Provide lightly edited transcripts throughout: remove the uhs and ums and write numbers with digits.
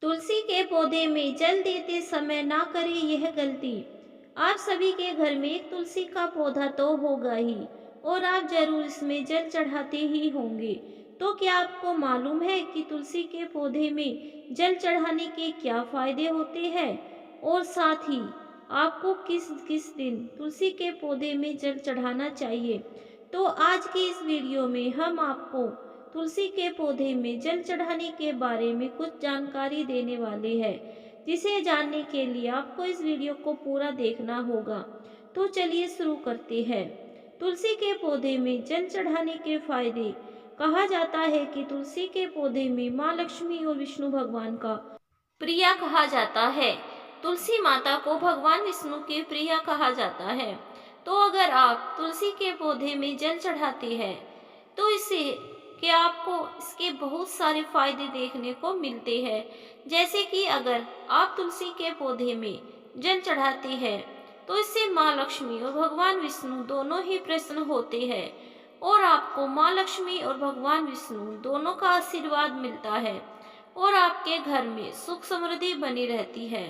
तुलसी के पौधे में जल देते समय ना करें यह गलती। आप सभी के घर में एक तुलसी का पौधा तो होगा ही और आप जरूर इसमें जल चढ़ाते ही होंगे। तो क्या आपको मालूम है कि तुलसी के पौधे में जल चढ़ाने के क्या फायदे होते हैं और साथ ही आपको किस किस दिन तुलसी के पौधे में जल चढ़ाना चाहिए। तो आज की इस वीडियो में हम आपको तुलसी के पौधे में जल चढ़ाने के बारे में कुछ जानकारी देने वाले हैं, जिसे जानने के लिए आपको इस वीडियो को पूरा देखना होगा। तो चलिए शुरू करते हैं। तुलसी के पौधे में जल चढ़ाने के फायदे। कहा जाता है कि तुलसी के पौधे में माँ लक्ष्मी और विष्णु भगवान का प्रिया कहा जाता है। तुलसी माता को भगवान विष्णु की प्रिया कहा जाता है। तो अगर आप तुलसी के पौधे में जल चढ़ाते हैं तो इससे कि आपको इसके बहुत सारे फायदे देखने को मिलते हैं। जैसे कि अगर आप तुलसी के पौधे में जल चढ़ाते हैं तो इससे माँ लक्ष्मी और भगवान विष्णु दोनों ही प्रसन्न होते हैं और आपको माँ लक्ष्मी और भगवान विष्णु दोनों का आशीर्वाद मिलता है और आपके घर में सुख समृद्धि बनी रहती है।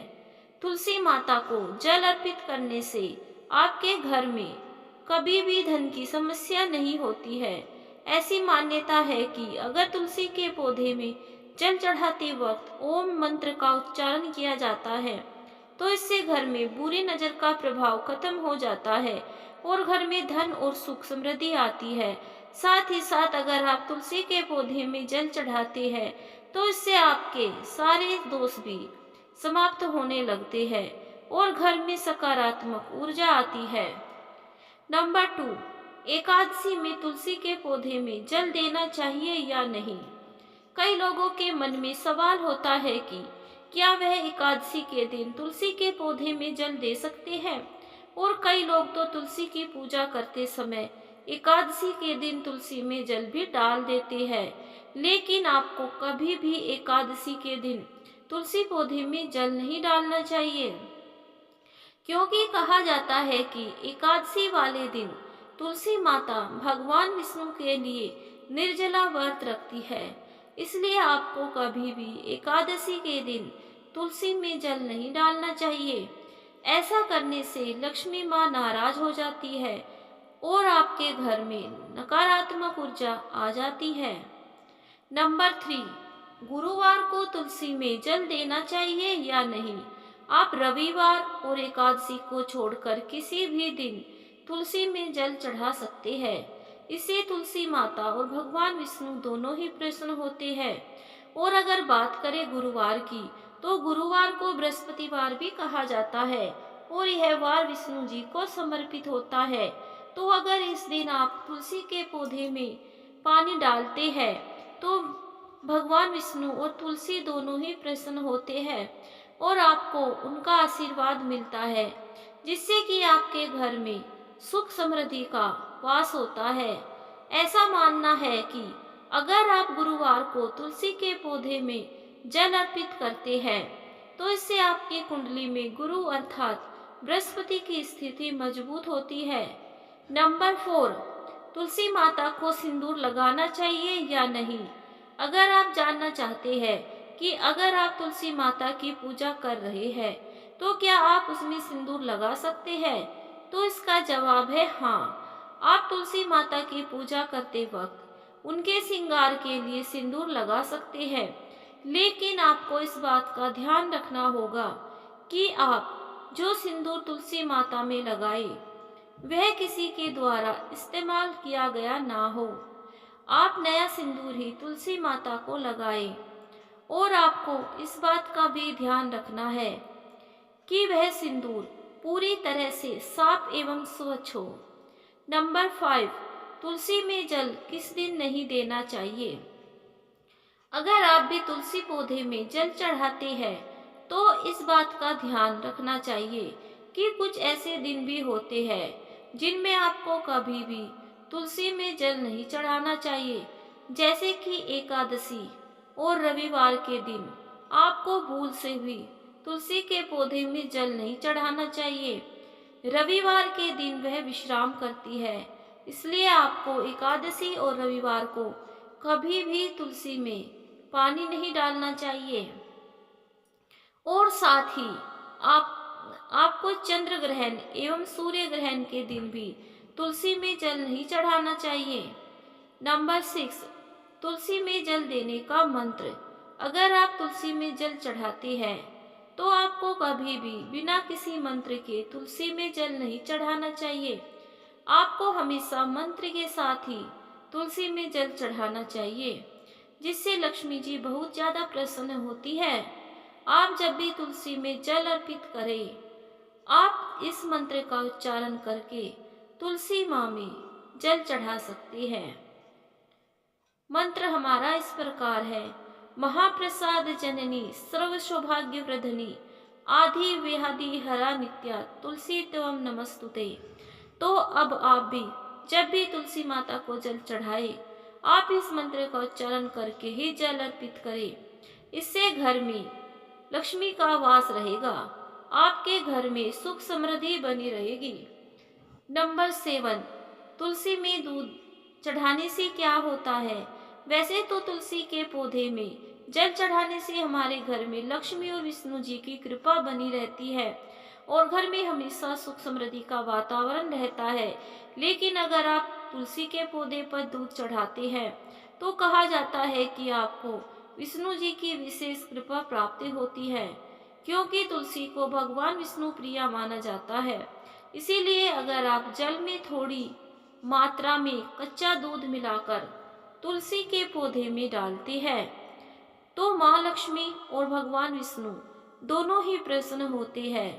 तुलसी माता को जल अर्पित करने से आपके घर में कभी भी धन की समस्या नहीं होती है। ऐसी मान्यता है कि अगर तुलसी के पौधे में जल चढ़ाते वक्त ओम मंत्र का उच्चारण किया जाता है तो इससे घर में बुरी नजर का प्रभाव खत्म हो जाता है और घर में धन और सुख समृद्धि आती है। साथ ही साथ अगर आप तुलसी के पौधे में जल चढ़ाते हैं तो इससे आपके सारे दोष भी समाप्त होने लगते हैं और घर में सकारात्मक ऊर्जा आती है। नंबर 2, एकादशी में तुलसी के पौधे में जल देना चाहिए या नहीं। कई लोगों के मन में सवाल होता है कि क्या वह एकादशी के दिन तुलसी के पौधे में जल दे सकते हैं और कई लोग तो तुलसी की पूजा करते समय एकादशी के दिन तुलसी में जल भी डाल देते हैं। लेकिन आपको कभी भी एकादशी के दिन तुलसी पौधे में जल नहीं डालना चाहिए, क्योंकि कहा जाता है कि एकादशी वाले दिन तुलसी माता भगवान विष्णु के लिए निर्जला व्रत रखती है। इसलिए आपको कभी भी एकादशी के दिन तुलसी में जल नहीं डालना चाहिए। ऐसा करने से लक्ष्मी माँ नाराज हो जाती है और आपके घर में नकारात्मक ऊर्जा आ जाती है। नंबर 3, गुरुवार को तुलसी में जल देना चाहिए या नहीं। आप रविवार और एकादशी को छोड़कर किसी भी दिन तुलसी में जल चढ़ा सकते हैं। इससे तुलसी माता और भगवान विष्णु दोनों ही प्रसन्न होते हैं। और अगर बात करें गुरुवार की, तो गुरुवार को बृहस्पतिवार भी कहा जाता है और यह वार विष्णु जी को समर्पित होता है। तो अगर इस दिन आप तुलसी के पौधे में पानी डालते हैं तो भगवान विष्णु और तुलसी दोनों ही प्रसन्न होते हैं और आपको उनका आशीर्वाद मिलता है, जिससे कि आपके घर में सुख समृद्धि का वास होता है। ऐसा मानना है कि अगर आप गुरुवार को तुलसी के पौधे में जल अर्पित करते हैं तो इससे आपकी कुंडली में गुरु अर्थात बृहस्पति की स्थिति मजबूत होती है। नंबर 4, तुलसी माता को सिंदूर लगाना चाहिए या नहीं। अगर आप जानना चाहते हैं कि अगर आप तुलसी माता की पूजा कर रहे हैं तो क्या आप उसमें सिंदूर लगा सकते हैं, तो इसका जवाब है हाँ। आप तुलसी माता की पूजा करते वक्त उनके श्रृंगार के लिए सिंदूर लगा सकते हैं, लेकिन आपको इस बात का ध्यान रखना होगा कि आप जो सिंदूर तुलसी माता में लगाए वह किसी के द्वारा इस्तेमाल किया गया ना हो। आप नया सिंदूर ही तुलसी माता को लगाएं और आपको इस बात का भी ध्यान रखना है कि वह सिंदूर पूरी तरह से साफ एवं स्वच्छ हो। नंबर 5, तुलसी में जल किस दिन नहीं देना चाहिए। अगर आप भी तुलसी पौधे में जल चढ़ाते हैं तो इस बात का ध्यान रखना चाहिए कि कुछ ऐसे दिन भी होते हैं जिनमें आपको कभी भी तुलसी में जल नहीं चढ़ाना चाहिए, जैसे कि एकादशी और रविवार के दिन आपको भूल से भी तुलसी के पौधे में जल नहीं चढ़ाना चाहिए। रविवार के दिन वह विश्राम करती है, इसलिए आपको एकादशी और रविवार को कभी भी तुलसी में पानी नहीं डालना चाहिए। और साथ ही आप आपको चंद्र ग्रहण एवं सूर्य ग्रहण के दिन भी तुलसी में जल नहीं चढ़ाना चाहिए। नंबर 6, तुलसी में जल देने का मंत्र। अगर आप तुलसी में जल चढ़ाते हैं तो आपको कभी भी बिना किसी मंत्र के तुलसी में जल नहीं चढ़ाना चाहिए। आपको हमेशा मंत्र के साथ ही तुलसी में जल चढ़ाना चाहिए, जिससे लक्ष्मी जी बहुत ज्यादा प्रसन्न होती है। आप जब भी तुलसी में जल अर्पित करें, आप इस मंत्र का उच्चारण करके तुलसी माँ में जल चढ़ा सकते हैं। मंत्र हमारा इस प्रकार है। महाप्रसाद जननी सर्व सौभाग्य प्रधनी आदि व्याधि हरा नित्या तुलसी त्वं नमस्तुते। तो अब आप भी जब भी तुलसी माता को जल चढ़ाए, आप इस मंत्र का उच्चारण करके ही जल अर्पित करें। इससे घर में लक्ष्मी का वास रहेगा, आपके घर में सुख समृद्धि बनी रहेगी। नंबर 7, तुलसी में दूध चढ़ाने से क्या होता है? वैसे तो तुलसी के पौधे में जल चढ़ाने से हमारे घर में लक्ष्मी और विष्णु जी की कृपा बनी रहती है और घर में हमेशा सुख समृद्धि का वातावरण रहता है। लेकिन अगर आप तुलसी के पौधे पर दूध चढ़ाते हैं तो कहा जाता है कि आपको विष्णु जी की विशेष कृपा प्राप्ति होती है, क्योंकि तुलसी को भगवान विष्णु प्रिया माना जाता है। इसीलिए अगर आप जल में थोड़ी मात्रा में कच्चा दूध मिलाकर तुलसी के पौधे में डालते हैं तो माँ लक्ष्मी और भगवान विष्णु दोनों ही प्रसन्न होते हैं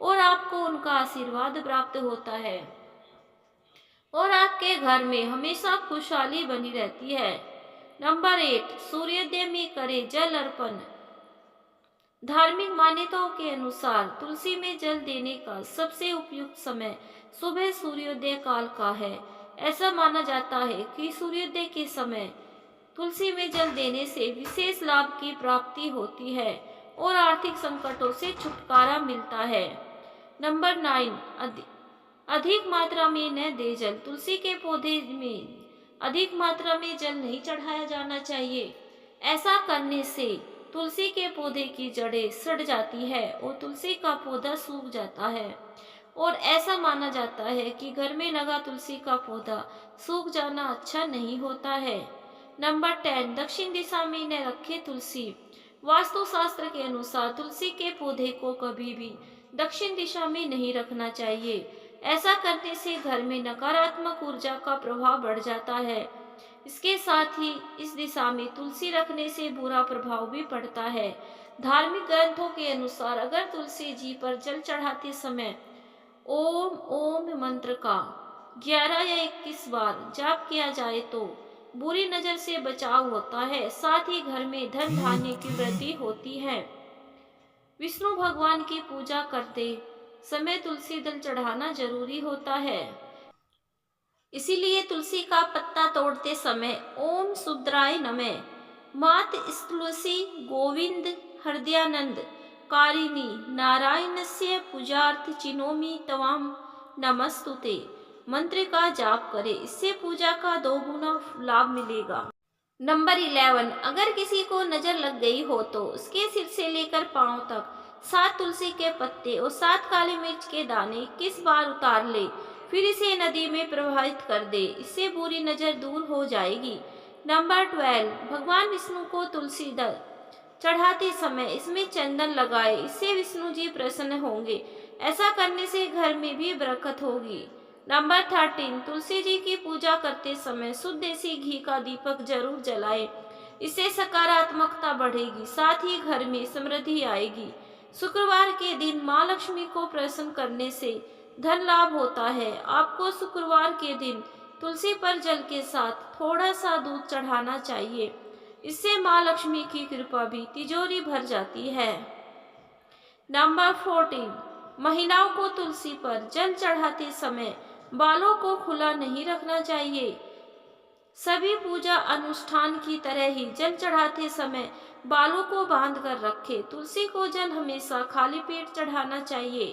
और आपको उनका आशीर्वाद प्राप्त होता है और आपके घर में हमेशा खुशहाली बनी रहती है। नंबर 8, सूर्योदय में करे जल अर्पण। धार्मिक मान्यताओं के अनुसार तुलसी में जल देने का सबसे उपयुक्त समय सुबह सूर्योदय काल का है। ऐसा माना जाता है कि सूर्योदय के समय तुलसी में जल देने से विशेष लाभ की प्राप्ति होती है और आर्थिक संकटों से छुटकारा मिलता है। नंबर 9, अधिक मात्रा में न दे जल। तुलसी के पौधे में अधिक मात्रा में जल नहीं चढ़ाया जाना चाहिए। ऐसा करने से तुलसी के पौधे की जड़ें सड़ जाती है और तुलसी का पौधा सूख जाता है और ऐसा माना जाता है कि घर में लगा तुलसी का पौधा सूख जाना अच्छा नहीं होता है। नंबर 10, दक्षिण दिशा में न रखे तुलसी। वास्तुशास्त्र के अनुसार तुलसी के पौधे को कभी भी दक्षिण दिशा में नहीं रखना चाहिए। ऐसा करने से घर में नकारात्मक ऊर्जा का प्रभाव बढ़ जाता है। इसके साथ ही इस दिशा में तुलसी रखने से बुरा प्रभाव भी पड़ता है। धार्मिक ग्रंथों के अनुसार अगर तुलसी जी पर जल चढ़ाते समय ओम ओम मंत्र का 11 या 21 बार जाप किया जाए तो बुरी नजर से बचाव होता है। साथ ही घर में धन धान्य की वृद्धि होती है। विष्णु भगवान की पूजा करते समय तुलसी दल चढ़ाना जरूरी होता है। इसीलिए तुलसी का पत्ता तोड़ते समय ओम शुद्राय नमः, मात तुलसी गोविंद हृदयानंद कारिणी नारायणस्य पूजार्थ चिनोमि तवाम नमस्तुते मंत्र का जाप करें। इससे पूजा का 2 गुना लाभ मिलेगा। नंबर 11, अगर किसी को नजर लग गई हो तो उसके सिर से लेकर पांव तक 7 तुलसी के पत्ते और 7 काली मिर्च के दाने 21 बार उतार ले, फिर इसे नदी में प्रवाहित कर दे। इससे बुरी नजर दूर हो जाएगी। नंबर 12, भगवान विष्णु को तुलसी दल चढ़ाते समय इसमें चंदन लगाए। इससे विष्णु जी प्रसन्न होंगे। ऐसा करने से घर में भी बरकत होगी। नंबर 13, तुलसी जी की पूजा करते समय शुद्ध देसी घी का दीपक जरूर जलाए। इससे सकारात्मकता बढ़ेगी, साथ ही घर में समृद्धि आएगी। शुक्रवार के दिन माँ लक्ष्मी को प्रसन्न करने से धन लाभ होता है। आपको शुक्रवार के दिन तुलसी पर जल के साथ थोड़ा सा दूध चढ़ाना चाहिए। इससे माँ लक्ष्मी की कृपा भी तिजोरी भर जाती है। नंबर 14, महिलाओं को तुलसी पर जल चढ़ाते समय बालों को खुला नहीं रखना चाहिए। सभी पूजा अनुष्ठान की तरह ही जल चढ़ाते समय बालों को बांध कर रखें। तुलसी को जल हमेशा खाली पेट चढ़ाना चाहिए।